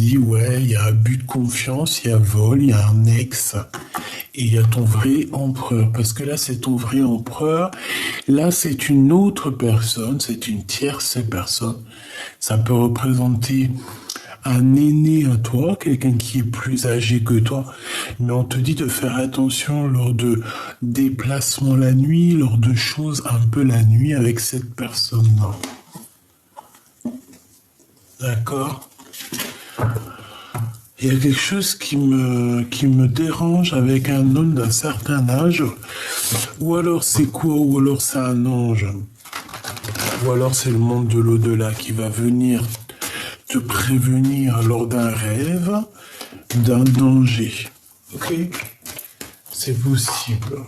dit, ouais, il y a abus de confiance, il y a vol, il y a un ex, et il y a ton vrai empereur. Parce que là, c'est ton vrai empereur. Là, c'est une autre personne, c'est une tierce personne. Ça peut représenter un aîné à toi, quelqu'un qui est plus âgé que toi, mais on te dit de faire attention lors de déplacements la nuit, lors de choses un peu la nuit avec cette personne-là. D'accord? Il y a quelque chose qui me dérange avec un homme d'un certain âge, ou alors c'est quoi, ou alors c'est un ange, ou alors c'est le monde de l'au-delà qui va venir te prévenir lors d'un rêve d'un danger. Ok? C'est possible.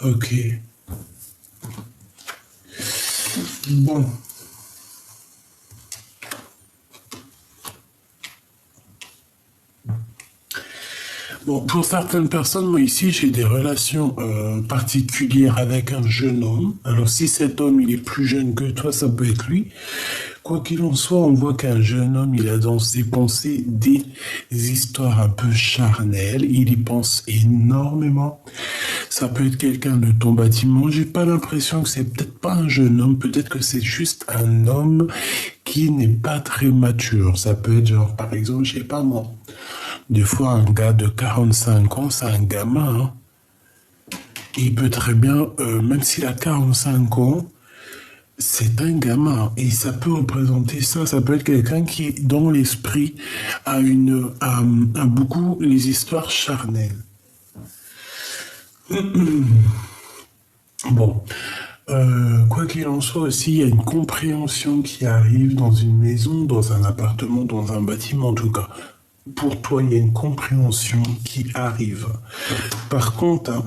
Ok. Bon. Bon, pour certaines personnes, moi ici, j'ai des relations particulières avec un jeune homme. Alors si cet homme, il est plus jeune que toi, ça peut être lui. Quoi qu'il en soit, on voit qu'un jeune homme, il a dans ses pensées des histoires un peu charnelles. Il y pense énormément. Ça peut être quelqu'un de ton bâtiment. J'ai pas l'impression que c'est peut-être pas un jeune homme. Peut-être que c'est juste un homme qui n'est pas très mature. Ça peut être genre, par exemple, je sais pas moi. Des fois, un gars de 45 ans, c'est un gamin. Hein. Il peut très bien, même s'il a 45 ans, c'est un gamin. Et ça peut représenter ça. Ça peut être quelqu'un qui, dans l'esprit, a beaucoup les histoires charnelles. Bon. Quoi qu'il en soit aussi, il y a une compréhension qui arrive dans une maison, dans un appartement, dans un bâtiment en tout cas. Pour toi, il y a une compréhension qui arrive. Par contre, hein,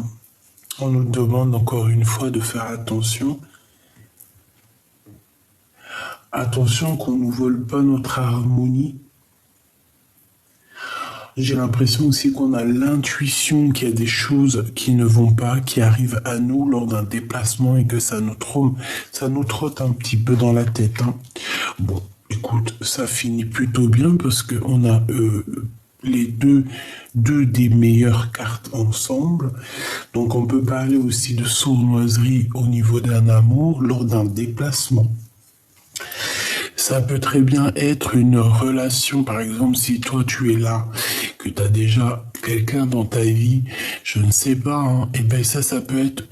on nous demande encore une fois de faire attention. Attention qu'on ne vole pas notre harmonie. J'ai l'impression aussi qu'on a l'intuition qu'il y a des choses qui ne vont pas, qui arrivent à nous lors d'un déplacement et que ça nous trotte un petit peu dans la tête. Hein. Bon, écoute, ça finit plutôt bien parce qu'on a les deux des meilleures cartes ensemble. Donc on peut parler aussi de sournoiserie au niveau d'un amour lors d'un déplacement. Ça peut très bien être une relation, par exemple, si toi tu es là, que tu as déjà quelqu'un dans ta vie, je ne sais pas, hein, et ben ça peut être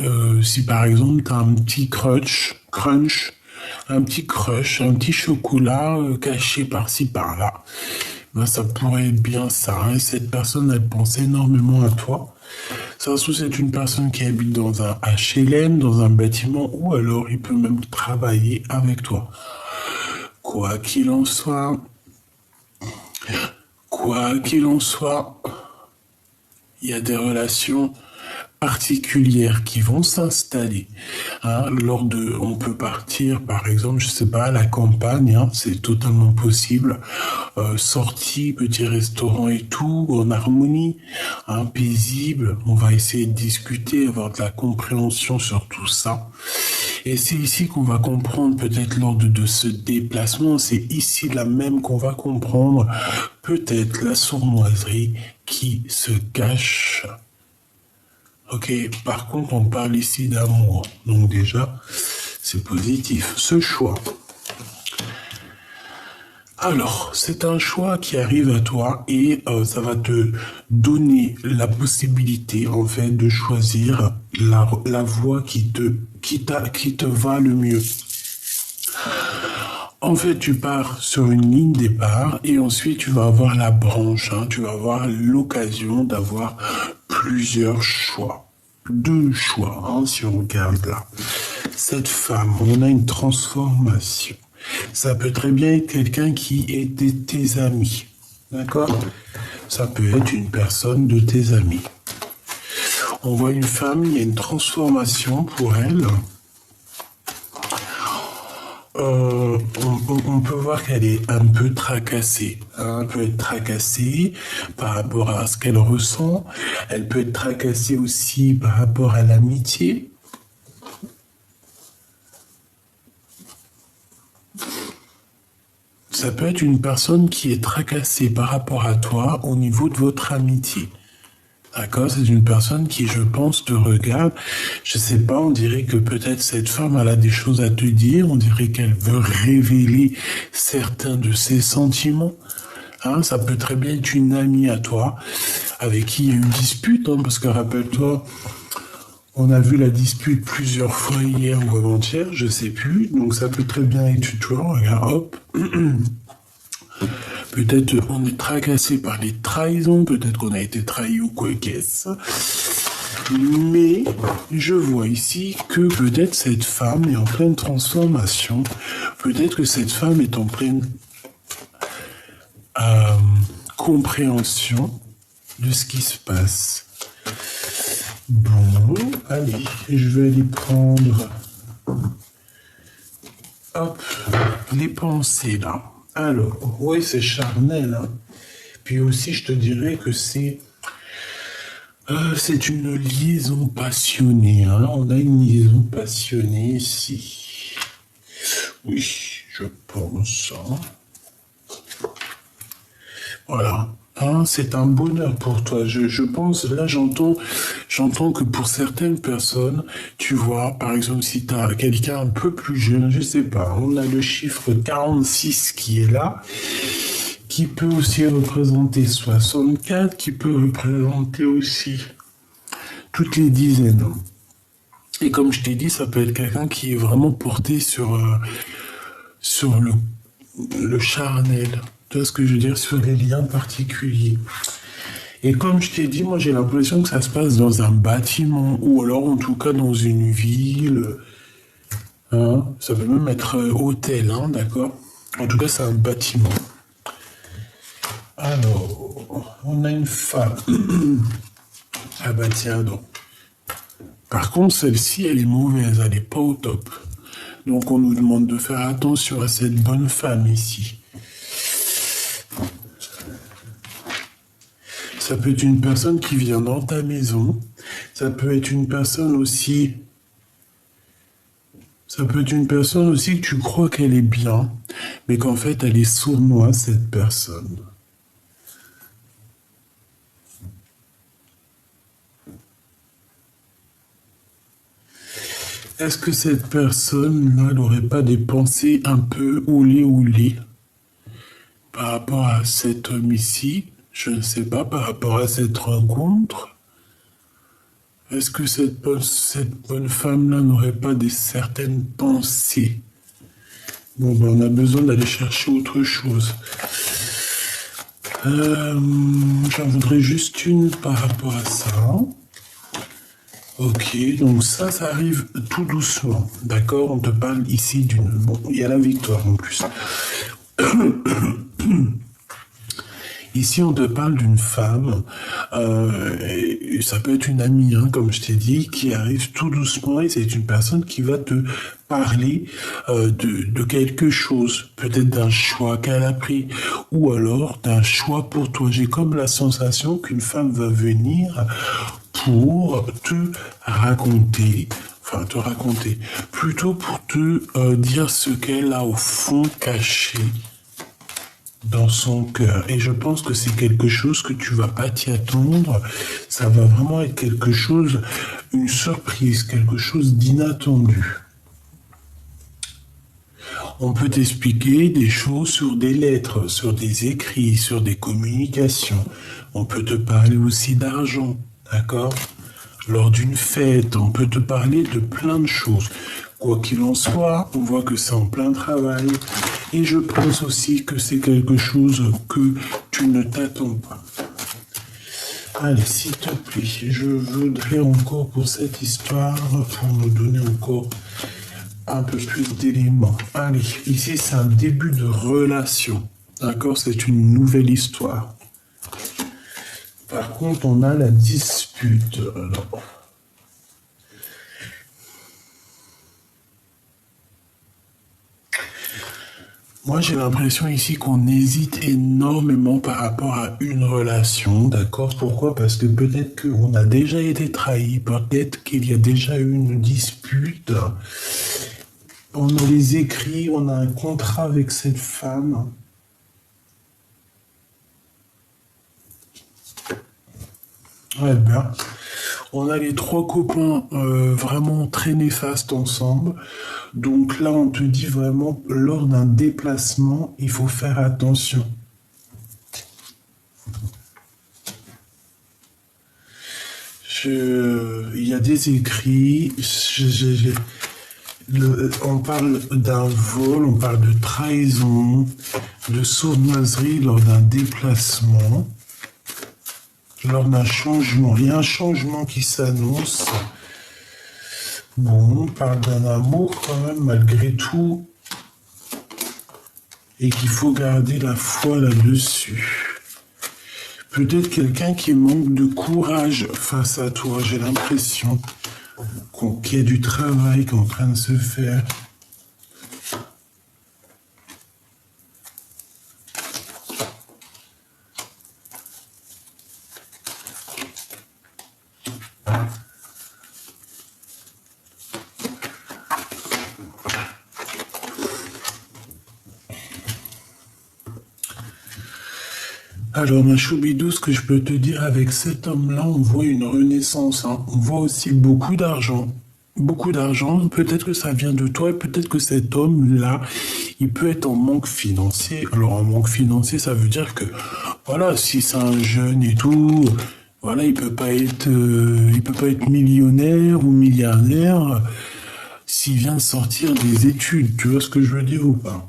si par exemple tu as un petit un petit chocolat caché par-ci par-là. Ben, ça pourrait être bien ça. Hein, et cette personne, elle pense énormément à toi. Ça se trouve, c'est une personne qui habite dans un HLM, dans un bâtiment, ou alors il peut même travailler avec toi. Quoi qu'il en soit, il y a des relations particulières qui vont s'installer. Hein, on peut partir, par exemple, je sais pas, à la campagne, hein, c'est totalement possible. Sortie, petit restaurant et tout, en harmonie, hein, paisible. On va essayer de discuter, avoir de la compréhension sur tout ça. Et c'est ici qu'on va comprendre, peut-être lors de ce déplacement, c'est ici là même qu'on va comprendre peut-être la sournoiserie qui se cache. Ok, par contre, on parle ici d'amour. Donc déjà, c'est positif. Ce choix. Alors, c'est un choix qui arrive à toi et ça va te donner la possibilité, en fait, de choisir la voie qui te va le mieux. En fait, tu pars sur une ligne départ et ensuite tu vas avoir la branche. Hein, tu vas avoir l'occasion d'avoir plusieurs choix. 2 choix, hein, si on regarde là. Cette femme, on a une transformation. Ça peut très bien être quelqu'un qui était tes amis. D'accord? Ça peut être une personne de tes amis. On voit une femme, il y a une transformation pour elle. on peut voir qu'elle est un peu tracassée. Hein. Elle peut être tracassée par rapport à ce qu'elle ressent. Elle peut être tracassée aussi par rapport à l'amitié. Ça peut être une personne qui est tracassée par rapport à toi au niveau de votre amitié. D'accord, c'est une personne qui, je pense, te regarde. Je sais pas, on dirait que peut-être cette femme, elle a des choses à te dire. On dirait qu'elle veut révéler certains de ses sentiments. Hein, ça peut très bien être une amie à toi, avec qui il y a eu une dispute, hein, parce que rappelle-toi, on a vu la dispute plusieurs fois hier ou avant-hier, je sais plus. Donc ça peut très bien être toi, regarde, hop. Peut-être on est tracassé par des trahisons, peut-être qu'on a été trahi ou quoi qu'est-ce. Mais je vois ici que peut-être cette femme est en pleine transformation. Peut-être que cette femme est en pleine compréhension de ce qui se passe. Bon, allez, je vais aller prendre hop, les pensées là. Alors, oui, c'est charnel. Hein. Puis aussi, je te dirais que c'est une liaison passionnée. Hein. On a une liaison passionnée ici. Oui, je pense. Hein. Voilà. Hein, c'est un bonheur pour toi. Je pense, là j'entends que pour certaines personnes, tu vois, par exemple, si tu as quelqu'un un peu plus jeune, je sais pas, on a le chiffre 46 qui est là, qui peut aussi représenter 64, qui peut représenter aussi toutes les dizaines. Et comme je t'ai dit, ça peut être quelqu'un qui est vraiment porté sur le charnel. Tu vois ce que je veux dire, sur les liens particuliers. Et comme je t'ai dit, moi j'ai l'impression que ça se passe dans un bâtiment, ou alors en tout cas dans une ville. Hein, ça peut même être hôtel, hein, d'accord. En tout cas, c'est un bâtiment. Alors, on a une femme. Ah bah tiens donc. Par contre, celle-ci, elle est mauvaise, elle n'est pas au top. Donc on nous demande de faire attention à cette bonne femme ici. Ça peut être une personne qui vient dans ta maison. Ça peut être une personne aussi... Ça peut être une personne aussi que tu crois qu'elle est bien, mais qu'en fait, elle est sournoise, cette personne. Est-ce que cette personne-là n'aurait pas des pensées un peu oulé par rapport à cet homme ici? Je ne sais pas, par rapport à cette rencontre. Est-ce que cette bonne femme-là n'aurait pas certaines pensées? Bon, ben, on a besoin d'aller chercher autre chose. J'en voudrais juste une par rapport à ça. Ok, donc ça arrive tout doucement. D'accord, on te parle ici d'une... Bon, il y a la victoire en plus. Ici, on te parle d'une femme, ça peut être une amie, hein, comme je t'ai dit, qui arrive tout doucement et c'est une personne qui va te parler de quelque chose, peut-être d'un choix qu'elle a pris ou alors d'un choix pour toi. J'ai comme la sensation qu'une femme va venir pour te raconter, plutôt pour te dire ce qu'elle a au fond caché dans son cœur. Et je pense que c'est quelque chose que tu vas pas t'y attendre. Ça va vraiment être quelque chose, une surprise, quelque chose d'inattendu. On peut t'expliquer des choses sur des lettres, sur des écrits, sur des communications. On peut te parler aussi d'argent, d'accord? Lors d'une fête, on peut te parler de plein de choses. Quoi qu'il en soit, on voit que c'est en plein travail. Et je pense aussi que c'est quelque chose que tu ne t'attends pas. Allez, s'il te plaît, je voudrais encore pour cette histoire, pour nous donner encore un peu plus d'éléments. Allez, ici c'est un début de relation. D'accord, c'est une nouvelle histoire. Par contre, on a la dispute. Alors, Moi, j'ai l'impression ici qu'on hésite énormément par rapport à une relation, d'accord? Pourquoi? Parce que peut-être qu'on a déjà été trahi, peut-être qu'il y a déjà eu une dispute. On a les écrits, on a un contrat avec cette femme. Ouais, ben, on a les trois copains vraiment très néfastes ensemble. Donc là, on te dit vraiment, lors d'un déplacement, il faut faire attention. Il y a des écrits, on parle d'un vol, on parle de trahison, de sournoiserie lors d'un déplacement, lors d'un changement. Il y a un changement qui s'annonce. Bon, on parle d'un amour quand même, malgré tout, et qu'il faut garder la foi là-dessus. Peut-être quelqu'un qui manque de courage face à toi, j'ai l'impression qu'il y a du travail qui est en train de se faire. Alors, ma choubidou, ce que je peux te dire avec cet homme-là, on voit une renaissance, hein. On voit aussi beaucoup d'argent. Beaucoup d'argent, peut-être que ça vient de toi, et peut-être que cet homme-là, il peut être en manque financier. Alors, en manque financier, ça veut dire que, voilà, si c'est un jeune et tout, voilà, il peut pas être millionnaire ou milliardaire s'il vient de sortir des études. Tu vois ce que je veux dire ou pas?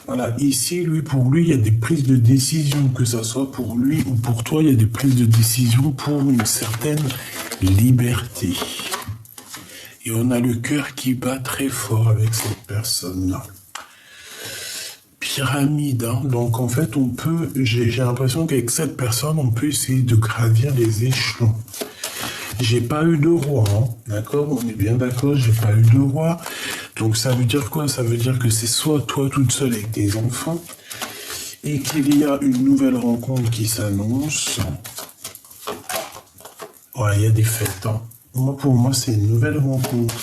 Voilà, ici, pour lui, il y a des prises de décision, que ce soit pour lui ou pour toi, il y a des prises de décision pour une certaine liberté. Et on a le cœur qui bat très fort avec cette personne-là. Pyramide, hein. Donc en fait, j'ai l'impression qu'avec cette personne, on peut essayer de gravir les échelons. J'ai pas eu de roi, hein. D'accord? On est bien d'accord, j'ai pas eu de roi. Donc ça veut dire quoi? Ça veut dire que c'est soit toi toute seule avec tes enfants et qu'il y a une nouvelle rencontre qui s'annonce. Voilà, il y a des fêtes, hein. Pour moi, c'est une nouvelle rencontre.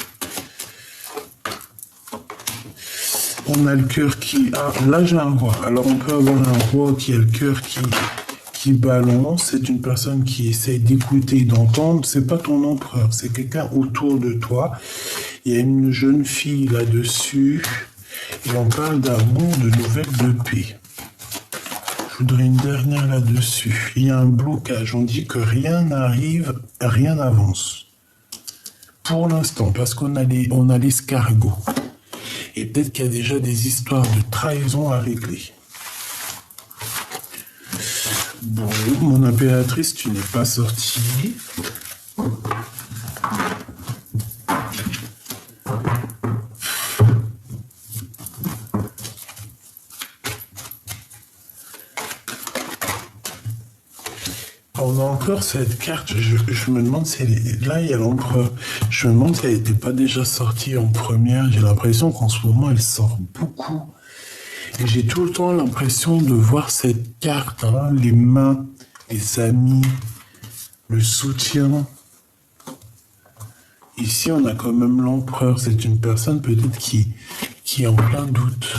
On a le cœur qui... Ah, là, j'ai un roi. Alors, on peut avoir un roi qui a le cœur qui balance. C'est une personne qui essaie d'écouter, d'entendre. C'est pas ton empereur, c'est quelqu'un autour de toi. Il y a une jeune fille là-dessus. Et on parle d'amour, de nouvelles de paix. Je voudrais une dernière là-dessus. Il y a un blocage. On dit que rien n'arrive, rien n'avance. Pour l'instant, parce qu'on a l'escargot. Et peut-être qu'il y a déjà des histoires de trahison à régler. Bon, mon impératrice, tu n'es pas sortie. On a encore cette carte, je me demande si là il y a l'empereur, je me demande si elle n'était pas déjà sortie en première, j'ai l'impression qu'en ce moment elle sort beaucoup. Et j'ai tout le temps l'impression de voir cette carte, hein, les mains, les amis, le soutien. Ici on a quand même l'empereur, c'est une personne peut-être qui est en plein doute.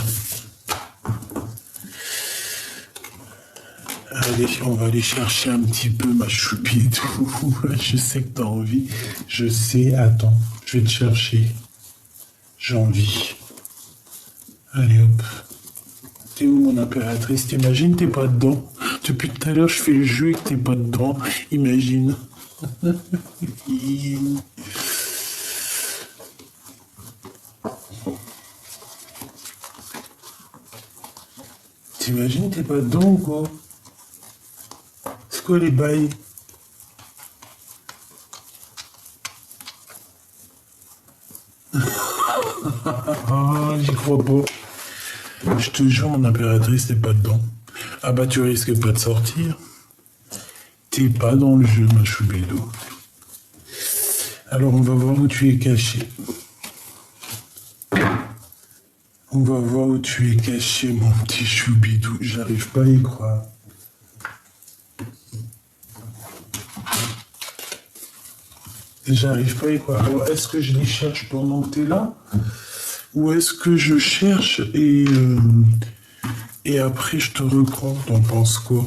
Allez, on va aller chercher un petit peu ma choupidou. Je sais que t'as envie. Je sais, attends, je vais te chercher. J'ai envie. Allez hop. T'es où mon impératrice? T'imagines, t'es pas dedans. Depuis tout à l'heure, je fais le jeu et que t'es pas dedans. Imagine. T'imagines, t'es pas dedans ou quoi? C'est quoi les bails? Ah, j'y crois pas. Je te jure, mon impératrice, t'es pas dedans. Ah bah, tu risques pas de sortir. T'es pas dans le jeu, ma choubidou. Alors, on va voir où tu es caché. On va voir où tu es caché, mon petit choubidou. J'arrive pas à y croire. J'arrive pas à y croire. Alors, est-ce que je les cherche pendant que t'es là? Ou est-ce que je cherche et après je te reprends? T'en penses quoi?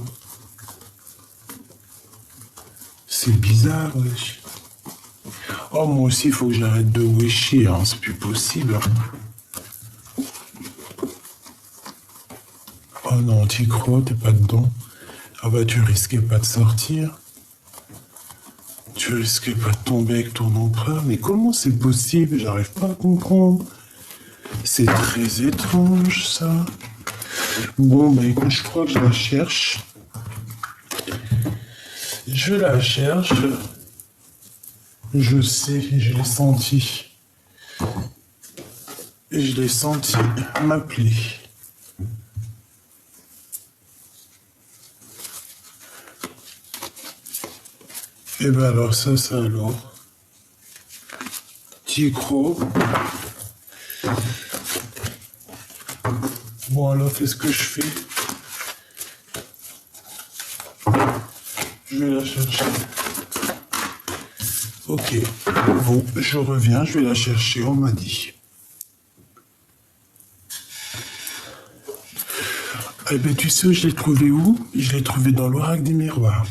C'est bizarre, wesh. Oh, moi aussi, il faut que j'arrête de wecher, hein. C'est plus possible. Oh non, t'y crois, t'es pas dedans. Ah bah, tu risquais pas de sortir. Tu risquais pas de tomber avec ton empereur. Mais comment c'est possible? J'arrive pas à comprendre. C'est très étrange, ça. Bon, bah écoute, je crois que je la cherche. Je la cherche. Je sais, je l'ai senti. Je l'ai senti m'appeler. Et ben alors ça alors. T'y crois? Bon alors, qu'est-ce que je fais? Je vais la chercher. Ok. Bon, je reviens, je vais la chercher, on m'a dit. Eh ben tu sais, je l'ai trouvé où? Je l'ai trouvé dans l'oracle des miroirs.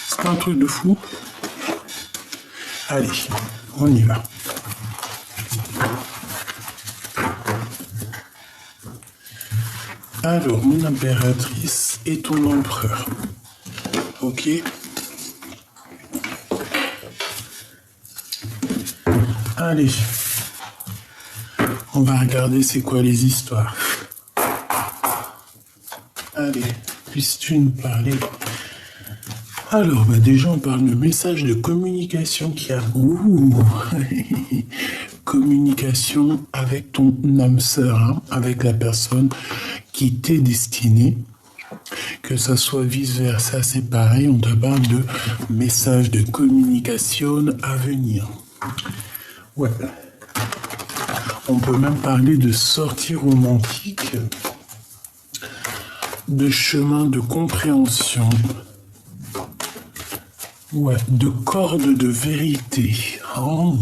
C'est un truc de fou. Allez, on y va. Alors, mon impératrice et ton empereur. Ok. Allez. On va regarder c'est quoi les histoires. Allez, puisses-tu nous parler? Alors, bah déjà, on parle de message de communication qui a... Ouh. Communication avec ton âme sœur, hein, avec la personne qui t'est destinée. Que ça soit vice-versa, c'est pareil, on te parle de message de communication à venir. Ouais. On peut même parler de sortie romantique, de chemin de compréhension, ouais, de corde de vérité. Oh.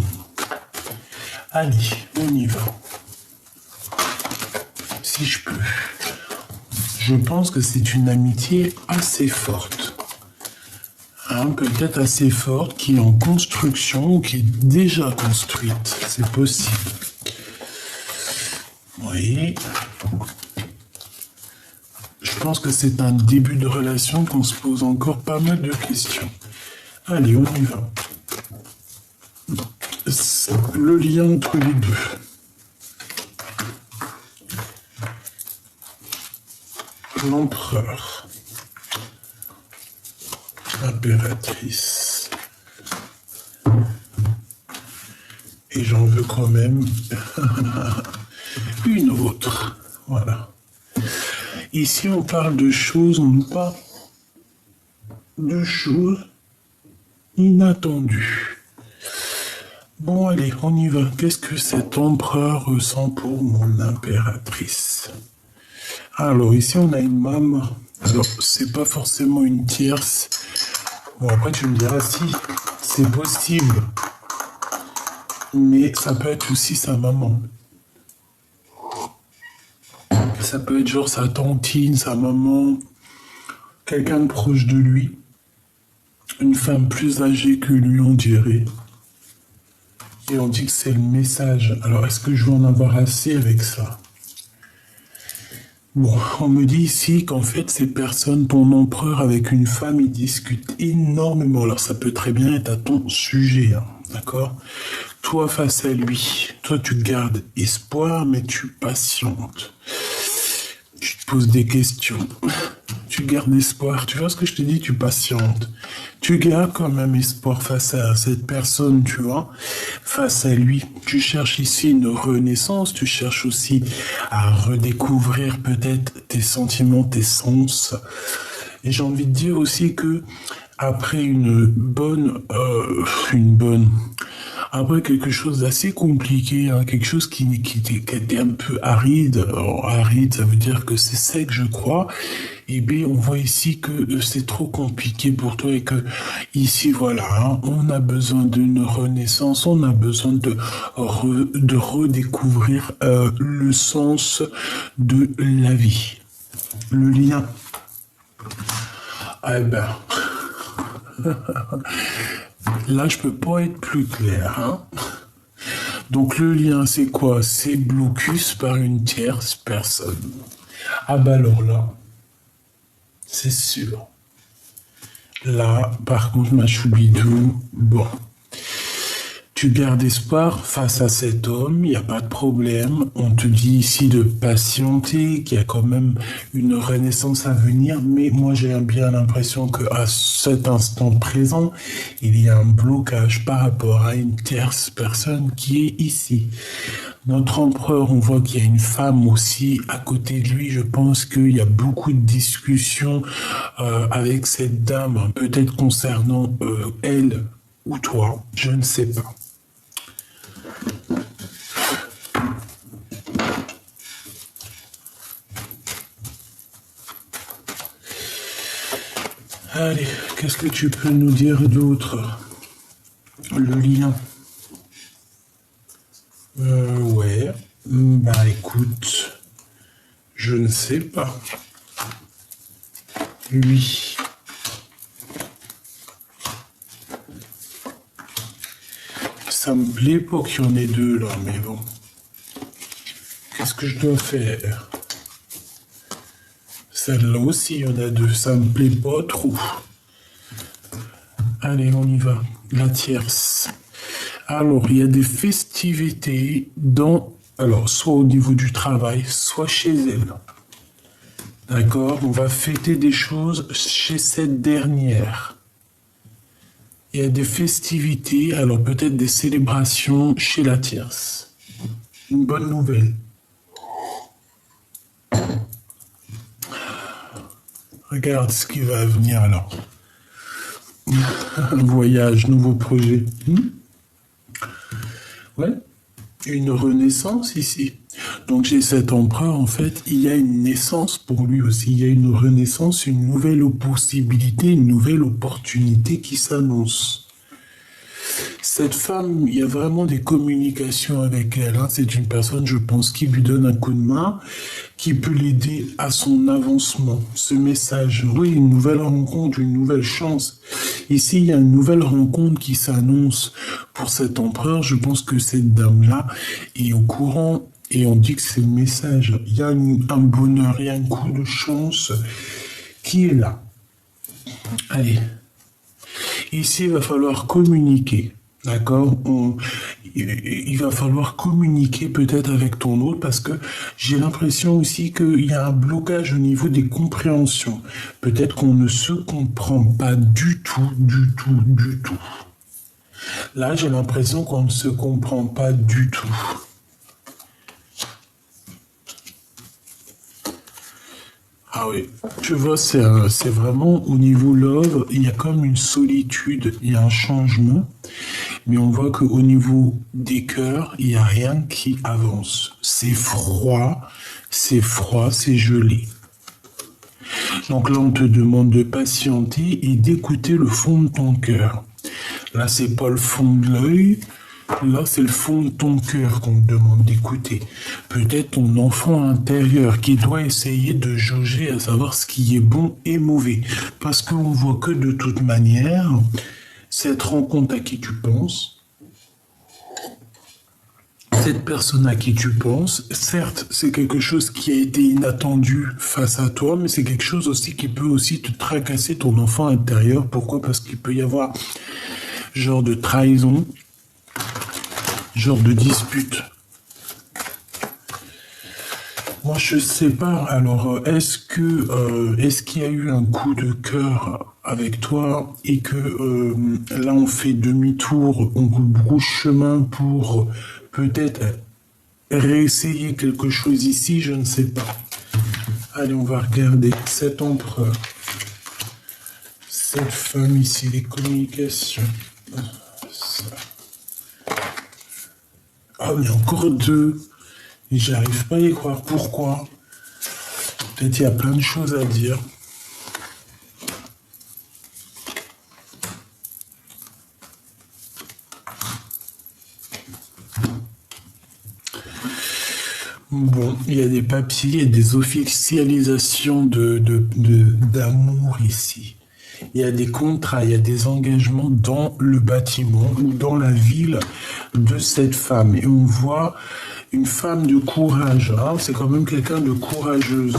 Allez, on y va. Si je peux. Je pense que c'est une amitié assez forte. Hein, peut-être assez forte, qui est en construction ou qui est déjà construite. C'est possible. Oui. Je pense que c'est un début de relation qu'on se pose encore pas mal de questions. Allez, on y va. Le lien entre les deux. L'empereur. L'impératrice. Et j'en veux quand même une autre. Voilà. Ici, on parle de choses, on nous parle de choses inattendues. Bon, allez, on y va. Qu'est-ce que cet empereur ressent pour mon impératrice? Alors, ici, on a une maman. Alors, c'est pas forcément une tierce. Bon, après, tu me diras si c'est possible. Mais ça peut être aussi sa maman. Ça peut être genre sa tantine, sa maman, quelqu'un de proche de lui. Une femme plus âgée que lui, on dirait. Et on dit que c'est le message. Alors, est-ce que je vais en avoir assez avec ça? Bon, on me dit ici qu'en fait, ces personnes, ton empereur avec une femme, ils discutent énormément. Alors, ça peut très bien être à ton sujet, hein, d'accord? Toi, face à lui, toi, tu gardes espoir, mais tu patientes. Tu te poses des questions. Tu gardes espoir. Tu vois ce que je te dis? Tu patientes. Tu gardes quand même espoir face à cette personne, tu vois, face à lui. Tu cherches ici une renaissance. Tu cherches aussi à redécouvrir peut-être tes sentiments, tes sens. Et j'ai envie de dire aussi que après Après, quelque chose d'assez compliqué, hein, quelque chose qui était un peu aride. Alors, aride, ça veut dire que c'est sec, je crois. Et bien, on voit ici que c'est trop compliqué pour toi et que ici, voilà, hein, on a besoin d'une renaissance, on a besoin de redécouvrir le sens de la vie. Le lien. Eh ben, là, je peux pas être plus clair, hein. Donc, le lien, c'est quoi? C'est blocus par une tierce personne. Ah bah alors là, c'est sûr. Là, par contre, ma choubidou, bon. Tu gardes espoir face à cet homme, il n'y a pas de problème. On te dit ici de patienter, qu'il y a quand même une renaissance à venir, mais moi j'ai bien l'impression qu'à cet instant présent, il y a un blocage par rapport à une tierce personne qui est ici. Notre empereur, on voit qu'il y a une femme aussi à côté de lui. Je pense qu'il y a beaucoup de discussions avec cette dame, peut-être concernant elle ou toi, je ne sais pas. Allez, qu'est-ce que tu peux nous dire d'autre? Le lien. Ouais. Bah écoute, je ne sais pas. Lui. Ça me plaît pas qu'il y en ait deux là, mais bon. Qu'est-ce que je dois faire? Celle-là aussi, il y en a deux. Ça me plaît pas trop. Allez, on y va. La tierce. Alors, il y a des festivités alors, soit au niveau du travail, soit chez elle. D'accord? On va fêter des choses chez cette dernière. Il y a des festivités, alors peut-être des célébrations chez la tierce. Une bonne nouvelle. Regarde ce qui va venir alors. Un voyage, nouveau projet. Ouais, une renaissance ici. Donc chez cet empereur, en fait, il y a une naissance pour lui aussi. Il y a une renaissance, une nouvelle possibilité, une nouvelle opportunité qui s'annonce. Cette femme, il y a vraiment des communications avec elle, hein. C'est une personne, je pense, qui lui donne un coup de main, qui peut l'aider à son avancement. Ce message, oui, une nouvelle rencontre, une nouvelle chance. Ici, il y a une nouvelle rencontre qui s'annonce pour cet empereur. Je pense que cette dame-là est au courant et on dit que c'est le message. Il y a un bonheur, il y a un coup de chance qui est là. Allez. Ici, il va falloir communiquer. D'accord? Il va falloir communiquer peut-être avec ton autre parce que j'ai l'impression aussi qu'il y a un blocage au niveau des compréhensions. Peut-être qu'on ne se comprend pas du tout. Là, j'ai l'impression qu'on ne se comprend pas du tout. Ah oui, tu vois, c'est vraiment au niveau love, il y a comme une solitude, il y a un changement, mais on voit qu'au niveau des cœurs, il n'y a rien qui avance. C'est froid, c'est gelé. Donc là, on te demande de patienter et d'écouter le fond de ton cœur. Là, c'est pas le fond de l'œil. Là, c'est le fond de ton cœur qu'on te demande d'écouter. Peut-être ton enfant intérieur qui doit essayer de jauger à savoir ce qui est bon et mauvais. Parce qu'on voit que de toute manière, cette rencontre à qui tu penses, cette personne à qui tu penses, certes, c'est quelque chose qui a été inattendu face à toi, mais c'est quelque chose aussi qui peut aussi te tracasser ton enfant intérieur. Pourquoi? Parce qu'il peut y avoir genre de trahison, genre de dispute. Moi, je sais pas. Alors, est-ce qu'il y a eu un coup de cœur avec toi et que là, on fait demi-tour, on rebrousse chemin pour peut-être réessayer quelque chose ici, je ne sais pas. Allez, on va regarder cet empereur, cette femme ici, les communications. Ça. Ah, mais encore deux. Et j'arrive pas à y croire. Pourquoi? Peut-être il y a plein de choses à dire. Bon, il y a des papiers, il y a des officialisations d'amour ici. Il y a des contrats, il y a des engagements dans le bâtiment ou dans la ville de cette femme. Et on voit une femme de courage, hein, c'est quand même quelqu'un de courageuse.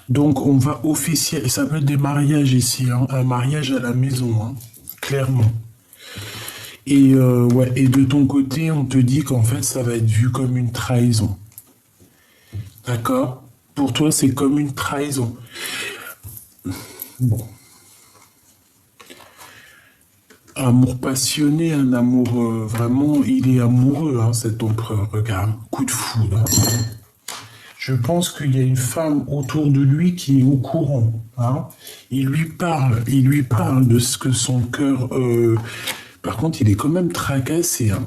Donc on va officialiser, ça peut être des mariages ici, hein, un mariage à la maison, hein, clairement. Ouais, et de ton côté, on te dit qu'en fait, ça va être vu comme une trahison. D'accord? Pour toi, c'est comme une trahison. Bon. Amour passionné, un amour vraiment, il est amoureux, hein, cet empereur. Regarde, coup de foudre. Je pense qu'il y a une femme autour de lui qui est au courant, hein. Il lui parle de ce que son cœur. Par contre, il est quand même tracassé, hein.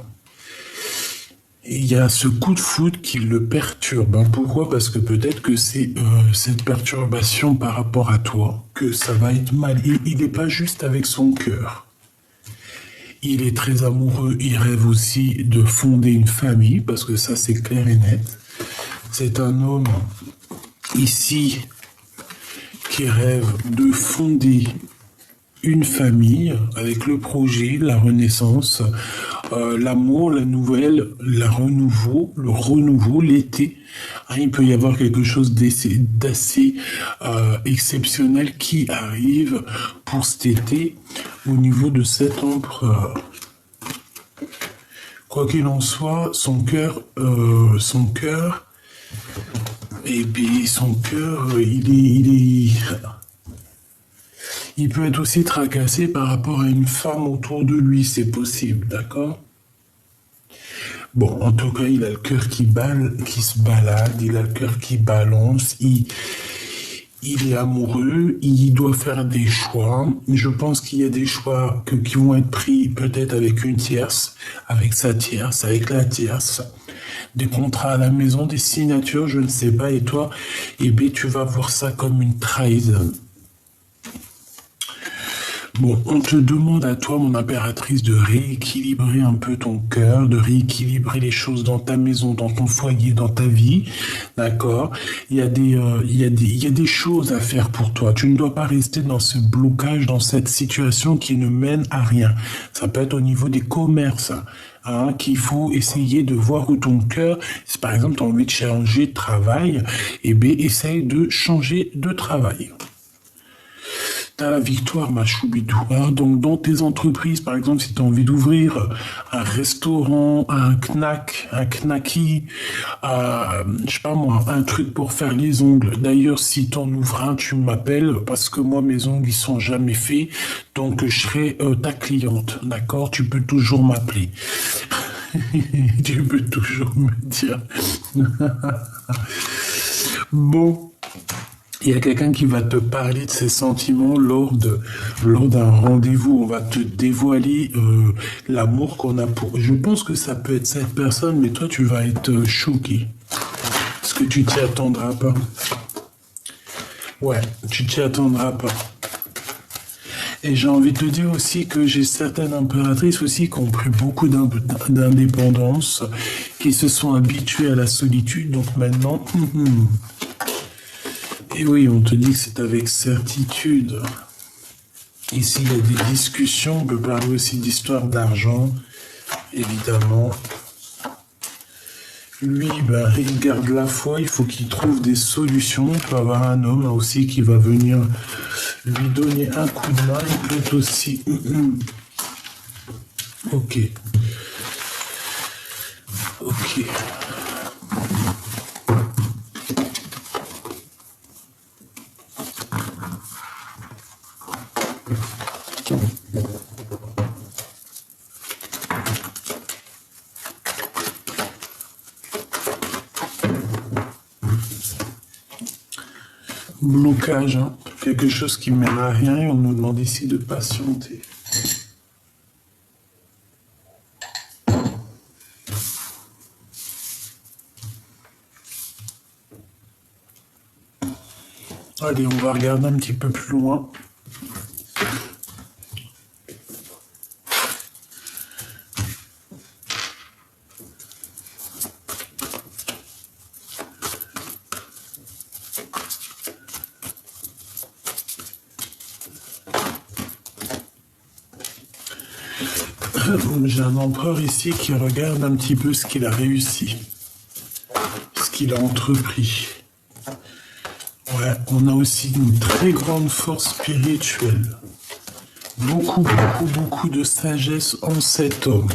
Et il y a ce coup de foudre qui le perturbe, hein. Pourquoi? Parce que peut-être que c'est cette perturbation par rapport à toi que ça va être mal. Il n'est pas juste avec son cœur. Il est très amoureux, il rêve aussi de fonder une famille, parce que ça c'est clair et net. C'est un homme ici qui rêve de fonder une famille avec le projet, la renaissance, l'amour, la nouvelle, le renouveau, l'été. Hein, il peut y avoir quelque chose d'assez exceptionnel qui arrive pour cet été au niveau de cet empereur. Quoi qu'il en soit, son cœur, et puis son cœur, il peut être aussi tracassé par rapport à une femme autour de lui, c'est possible, d'accord? Bon, en tout cas, il a le cœur qui se balade, il a le cœur qui balance, il est amoureux, il doit faire des choix. Je pense qu'il y a des choix qui vont être pris peut-être avec une tierce, avec sa tierce, avec la tierce. Des contrats à la maison, des signatures, je ne sais pas. Et toi, eh bien, tu vas voir ça comme une trahison. Bon, on te demande à toi, mon impératrice, de rééquilibrer un peu ton cœur, de rééquilibrer les choses dans ta maison, dans ton foyer, dans ta vie, d'accord? Il y a des choses à faire pour toi. Tu ne dois pas rester dans ce blocage, dans cette situation qui ne mène à rien. Ça peut être au niveau des commerces, hein, qu'il faut essayer de voir où ton cœur, si par exemple tu as envie de changer de travail, eh bien, essaye de changer de travail. T'as la victoire, ma choubidou. Hein. Donc, dans tes entreprises, par exemple, si tu as envie d'ouvrir un restaurant, un knack, un knacky, je sais pas moi, un truc pour faire les ongles. D'ailleurs, si t'en ouvres un, tu m'appelles parce que moi, mes ongles, ils sont jamais faits. Donc, je serai ta cliente. D'accord? Tu peux toujours m'appeler. Tu peux toujours me dire. Bon. Il y a quelqu'un qui va te parler de ses sentiments lors d'un rendez-vous. On va te dévoiler l'amour qu'on a pour. Je pense que ça peut être cette personne, mais toi, tu vas être choqué. Parce que tu t'y attendras pas. Ouais, tu t'y attendras pas. Et j'ai envie de te dire aussi que j'ai certaines impératrices aussi qui ont pris beaucoup d'indépendance, qui se sont habituées à la solitude. Donc maintenant... Et oui, on te dit que c'est avec certitude. Ici, il y a des discussions. On peut parler aussi d'histoire d'argent, évidemment. Lui, ben, il garde la foi. Il faut qu'il trouve des solutions. Il peut avoir un homme aussi qui va venir lui donner un coup de main. Il peut être aussi... Ok. Ok. Blocage, hein. Quelque chose qui mène à rien et on nous demande ici de patienter. Allez, on va regarder un petit peu plus loin. J'ai un empereur ici qui regarde un petit peu ce qu'il a réussi, ce qu'il a entrepris. Ouais, on a aussi une très grande force spirituelle. Beaucoup de sagesse en cet homme.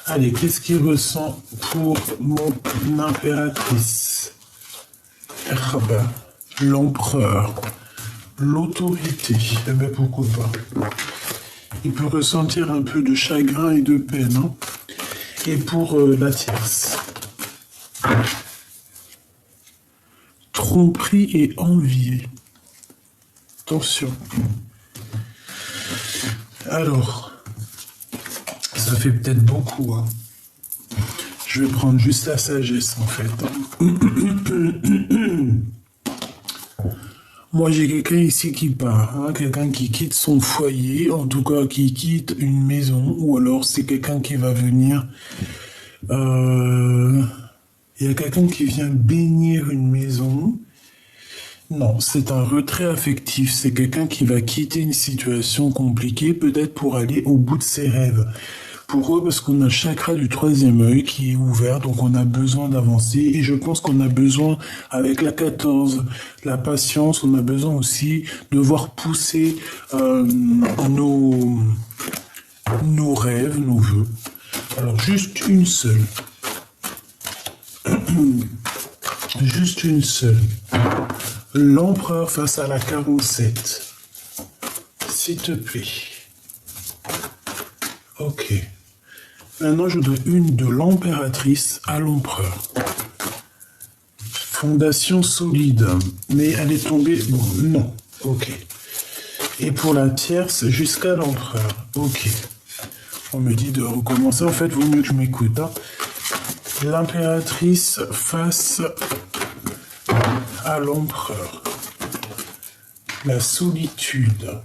Allez, qu'est-ce qu'il ressent pour mon impératrice? Ah ben, l'empereur, l'autorité. Eh ben, pourquoi pas. Il peut ressentir un peu de chagrin et de peine. Hein. Et pour la tierce. Tromperie et envier. Attention. Alors, ça fait peut-être beaucoup. Hein. Je vais prendre juste la sagesse en fait. Moi, j'ai quelqu'un ici qui part, hein, quelqu'un qui quitte son foyer, en tout cas qui quitte une maison, ou alors c'est quelqu'un qui va venir. Il y a quelqu'un qui vient bénir une maison. Non, c'est un retrait affectif. C'est quelqu'un qui va quitter une situation compliquée, peut-être pour aller au bout de ses rêves. Pour eux, parce qu'on a le chakra du troisième œil qui est ouvert, donc on a besoin d'avancer. Et je pense qu'on a besoin, avec la 14, la patience, on a besoin aussi de voir pousser nos rêves, nos vœux. Alors, juste une seule. Juste une seule. L'empereur face à la 47. S'il te plaît. Ok. Maintenant, je voudrais une de l'impératrice à l'empereur. Fondation solide. Mais elle est tombée... Bon, non. Ok. Et pour la tierce, jusqu'à l'empereur. Ok. On me dit de recommencer. En fait, vaut mieux que je m'écoute. Hein. L'impératrice face à l'empereur. La solitude.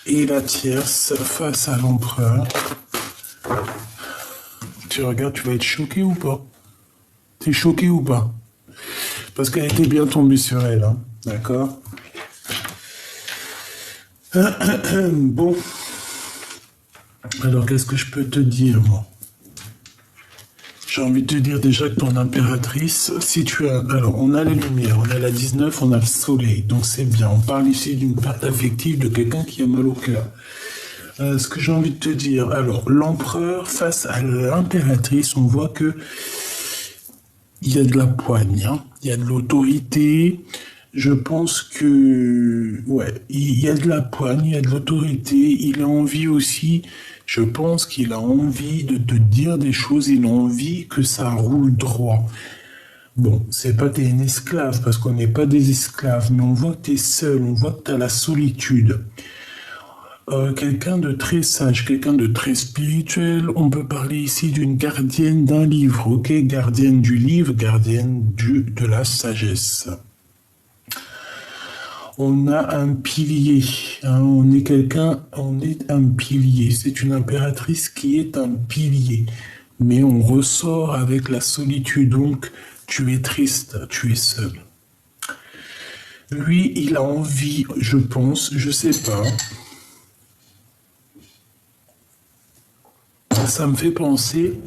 Et la tierce face à l'empereur. Tu regardes, tu vas être choqué ou pas? T'es choqué ou pas? Parce qu'elle était bien tombée sur elle, hein. D'accord? Bon. Alors, qu'est-ce que je peux te dire, moi? J'ai envie de te dire déjà que ton impératrice, si tu as... Alors, on a les lumières, on a la 19, on a le soleil, donc c'est bien. On parle ici d'une perte affective de quelqu'un qui a mal au cœur. Ce que j'ai envie de te dire, alors, l'empereur face à l'impératrice, on voit que il y a de la poigne, hein, il y a de l'autorité. Je pense que... Ouais, il y a de la poigne, il y a de l'autorité, il a envie aussi... Je pense qu'il a envie de te dire des choses, il a envie que ça roule droit. Bon, c'est pas que t'es une esclave, parce qu'on n'est pas des esclaves, mais on voit que t'es seul, on voit que t'as la solitude. Quelqu'un de très sage, quelqu'un de très spirituel, on peut parler ici d'une gardienne d'un livre, ok? Gardienne du livre, gardienne de la sagesse. On a un pilier, hein, on est un pilier. C'est une impératrice qui est un pilier. Mais on ressort avec la solitude, donc tu es triste, tu es seul. Lui, il a envie, je pense, je sais pas. Ça me fait penser...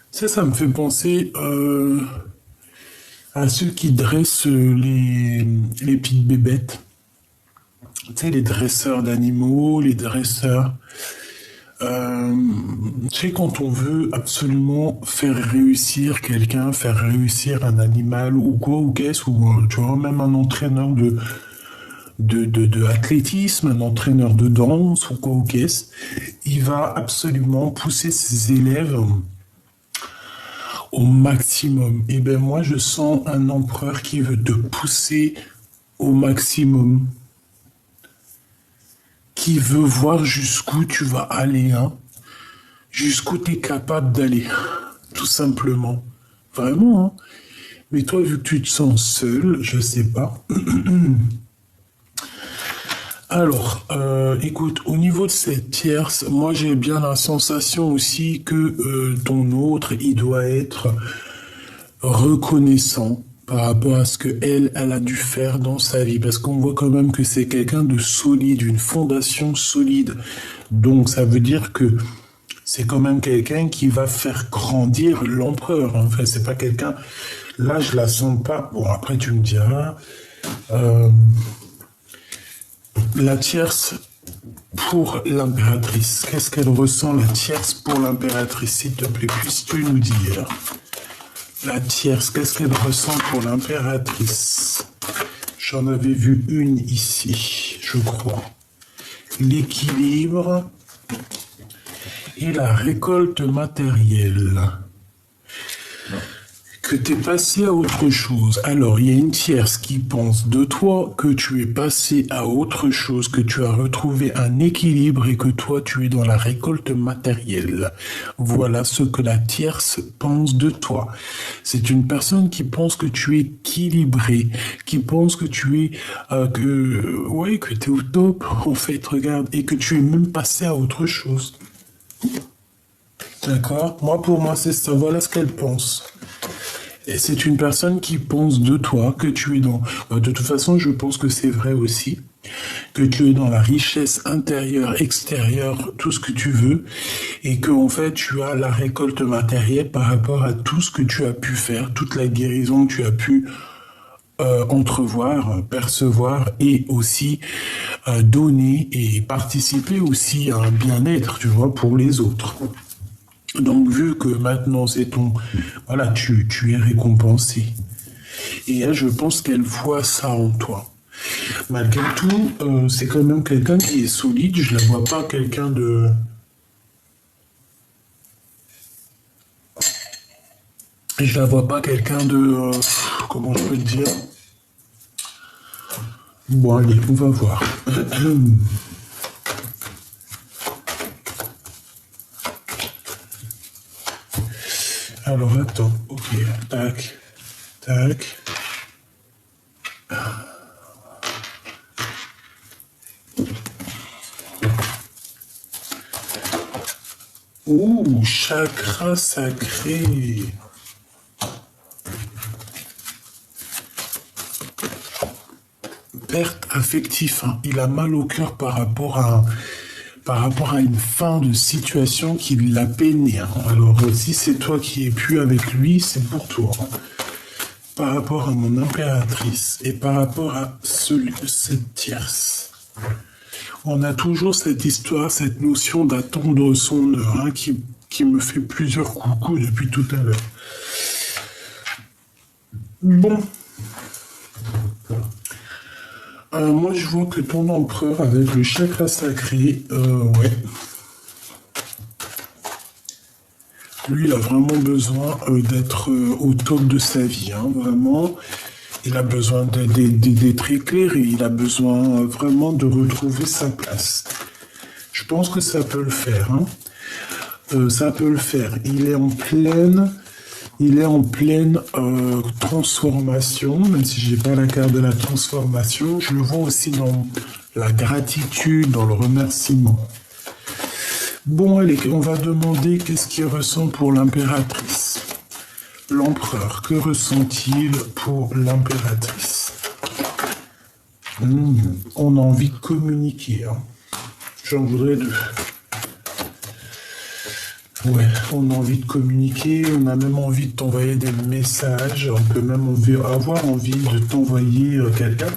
Ça me fait penser... à ceux qui dressent les petites bébêtes. Tu sais, les dresseurs d'animaux, les dresseurs... tu sais, quand on veut absolument faire réussir quelqu'un, faire réussir un animal ou quoi, ou qu'est-ce, ou tu vois, même un entraîneur de athlétisme, un entraîneur de danse ou quoi, ou qu'est-ce, il va absolument pousser ses élèves au maximum. Et bien moi, je sens un empereur qui veut te pousser au maximum. Qui veut voir jusqu'où tu vas aller, hein. Jusqu'où tu es capable d'aller. Tout simplement. Vraiment, hein. Mais toi, vu que tu te sens seul, je sais pas. Alors, écoute, au niveau de cette tierce, moi j'ai bien la sensation aussi que ton autre, il doit être reconnaissant par rapport à ce que elle a dû faire dans sa vie, parce qu'on voit quand même que c'est quelqu'un de solide, une fondation solide. Donc ça veut dire que c'est quand même quelqu'un qui va faire grandir l'empereur. En fait, c'est pas quelqu'un. Là, je la sens pas. Bon, après tu me diras. Euh, la tierce pour l'impératrice. Qu'est-ce qu'elle ressent, la tierce pour l'impératrice, s'il te plaît, puisses-tu nous dire? La tierce, qu'est-ce qu'elle ressent pour l'impératrice? J'en avais vu une ici, je crois. L'équilibre et la récolte matérielle. Que tu es passé à autre chose. Alors, il y a une tierce qui pense de toi que tu es passé à autre chose, que tu as retrouvé un équilibre et que toi, tu es dans la récolte matérielle. Voilà ce que la tierce pense de toi. C'est une personne qui pense que tu es équilibré, qui pense que tu es, que tu es au top, en fait, regarde, et que tu es même passé à autre chose. D'accord? Pour moi, c'est ça. Voilà ce qu'elle pense. Et c'est une personne qui pense de toi que tu es dans... De toute façon, je pense que c'est vrai aussi. Que tu es dans la richesse intérieure, extérieure, tout ce que tu veux. Et que, en fait, tu as la récolte matérielle par rapport à tout ce que tu as pu faire, toute la guérison que tu as pu entrevoir, percevoir et aussi donner et participer aussi à un bien-être, tu vois, pour les autres. Donc, vu que maintenant c'est ton... Voilà, tu es récompensé. Et elle, je pense qu'elle voit ça en toi. Malgré tout, c'est quand même quelqu'un qui est solide. Je la vois pas quelqu'un de... Je la vois pas quelqu'un de... comment je peux te dire? Bon, allez, on va voir. Alors, attends. Ok, tac, tac. Ouh, chakra sacré. Perte affective, hein. Il a mal au cœur par rapport à une fin de situation qui l'a peiné, hein. Alors, si c'est toi qui es plus avec lui, c'est pour toi, hein. Par rapport à mon impératrice et par rapport à cette tierce. On a toujours cette histoire, cette notion d'attendre son heure, hein, qui me fait plusieurs coucous depuis tout à l'heure. Bon. Moi, je vois que ton empereur avec le chakra sacré, ouais. Lui, il a vraiment besoin d'être au top de sa vie, hein, vraiment. Il a besoin d'être éclairé, il a besoin vraiment de retrouver sa place. Je pense que ça peut le faire, hein. Ça peut le faire. Il est en pleine transformation, même si j'ai pas la carte de la transformation. Je le vois aussi dans la gratitude, dans le remerciement. Bon, allez, on va demander qu'est-ce qu'il ressent pour l'impératrice. L'empereur, que ressent-il pour l'impératrice? On a envie de communiquer, hein. J'en voudrais deux. Ouais, on a envie de communiquer, on a même envie de t'envoyer des messages, on peut même avoir envie de t'envoyer quelqu'un.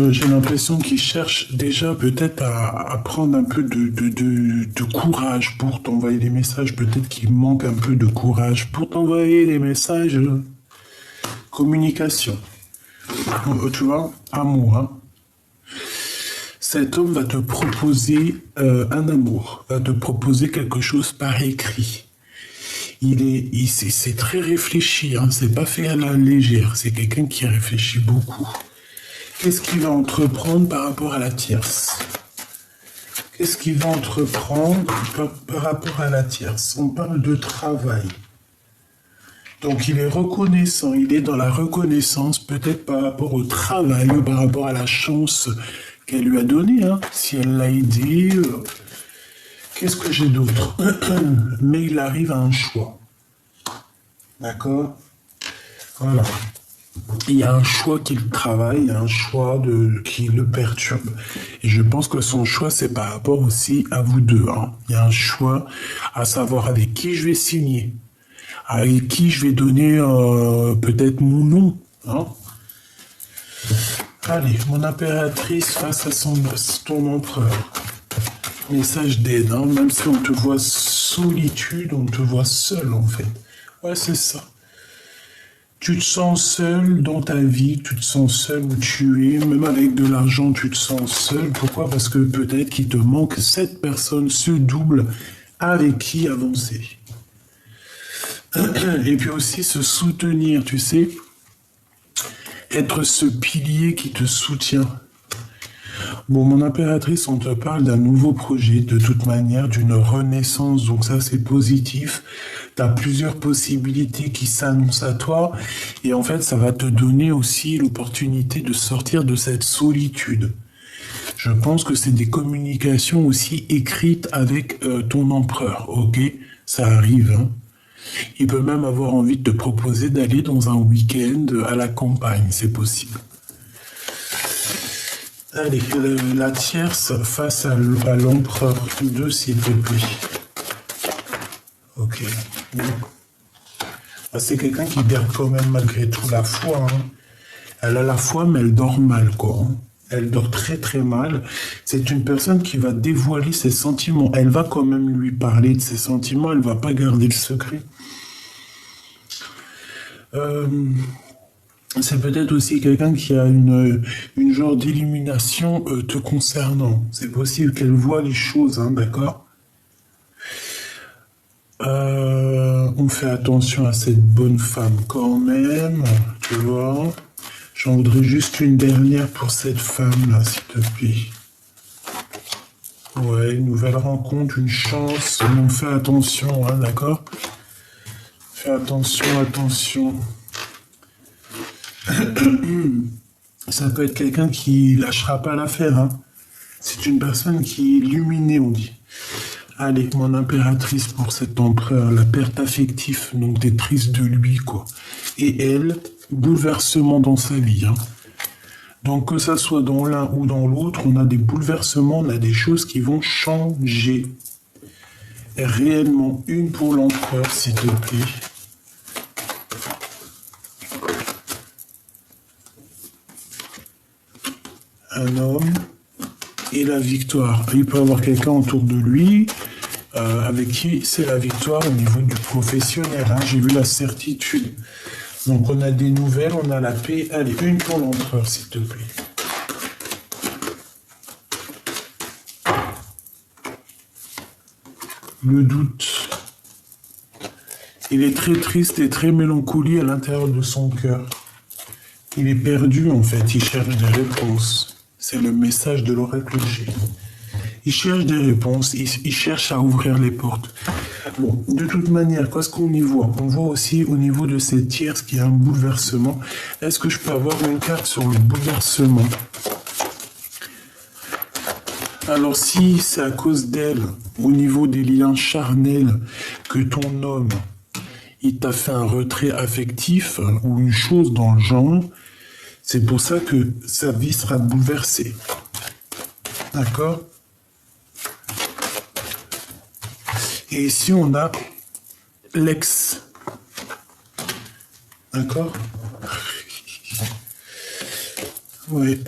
J'ai l'impression qu'il cherche déjà peut-être à prendre un peu de courage pour t'envoyer des messages. Peut-être qu'il manque un peu de courage pour t'envoyer des messages. Communication. Tu vois, amour, hein. Cet homme va te proposer un amour, va te proposer quelque chose par écrit. C'est très réfléchi, hein, c'est pas fait à la légère, c'est quelqu'un qui réfléchit beaucoup. Qu'est-ce qu'il va entreprendre par rapport à la tierce? Qu'est-ce qu'il va entreprendre par rapport à la tierce? On parle de travail. Donc il est reconnaissant, il est dans la reconnaissance, peut-être par rapport au travail ou par rapport à la chance qu'elle lui a donnée, hein, si elle l'a aidé. Qu'est-ce que j'ai d'autre? Mais il arrive à un choix. D'accord? Voilà. Il y a un choix qui le travaille, il y a un choix qui le perturbe. Et je pense que son choix, c'est par rapport aussi à vous deux, hein. Il y a un choix à savoir avec qui je vais signer, avec qui je vais donner peut-être mon nom, hein. Allez, mon impératrice face à ton empereur. Message d'aide, hein. Même si on te voit solitude, on te voit seul en fait. Ouais, c'est ça. Tu te sens seul dans ta vie, tu te sens seul où tu es, même avec de l'argent, tu te sens seul. Pourquoi? Parce que peut-être qu'il te manque cette personne, ce double avec qui avancer. Et puis aussi se soutenir, tu sais, être ce pilier qui te soutient. Bon, mon impératrice, on te parle d'un nouveau projet, de toute manière, d'une renaissance, donc ça c'est positif. Tu as plusieurs possibilités qui s'annoncent à toi, et en fait ça va te donner aussi l'opportunité de sortir de cette solitude. Je pense que c'est des communications aussi écrites avec ton empereur, ok? Ça arrive, hein? Il peut même avoir envie de te proposer d'aller dans un week-end à la campagne, c'est possible. Allez, la tierce face à l'empereur 2, s'il te plaît. Ok. Ah, c'est quelqu'un qui garde quand même malgré tout la foi, hein. Elle a la foi, mais elle dort mal, quoi. Elle dort très très mal. C'est une personne qui va dévoiler ses sentiments. Elle va quand même lui parler de ses sentiments, elle va pas garder le secret. C'est peut-être aussi quelqu'un qui a une genre d'illumination te concernant. C'est possible qu'elle voit les choses, hein, d'accord? On fait attention à cette bonne femme quand même, tu vois. J'en voudrais juste une dernière pour cette femme-là, s'il te plaît. Ouais, une nouvelle rencontre, une chance. On fait attention, hein, d'accord? Fais attention, attention. Ça peut être quelqu'un qui lâchera pas l'affaire, hein. C'est une personne qui est illuminée, on dit. Allez, mon impératrice pour cet empereur, la perte affective, donc t'es triste de lui, quoi. Et elle, bouleversement dans sa vie, hein. Donc que ça soit dans l'un ou dans l'autre, on a des bouleversements, on a des choses qui vont changer. Et réellement, une pour l'empereur, s'il te plaît. Un homme et la victoire. Il peut avoir quelqu'un autour de lui avec qui c'est la victoire au niveau du professionnel, hein. J'ai vu la certitude. Donc on a des nouvelles, on a la paix. Allez, une pour l'empereur, s'il te plaît. Le doute. Il est très triste et très mélancolique à l'intérieur de son cœur. Il est perdu en fait, il cherche des réponses. C'est le message de l'oracle G. Il cherche des réponses, il cherche à ouvrir les portes. Bon, de toute manière, qu'est-ce qu'on y voit? On voit aussi au niveau de cette tierce qu'il y a un bouleversement. Est-ce que je peux avoir une carte sur le bouleversement? Alors si c'est à cause d'elle, au niveau des liens charnels, que ton homme, il t'a fait un retrait affectif ou une chose dans le genre, c'est pour ça que sa vie sera bouleversée. D'accord? Et ici, on a l'ex. D'accord? Oui.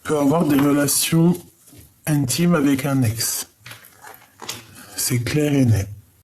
Peut avoir des relations intimes avec un ex. C'est clair et net.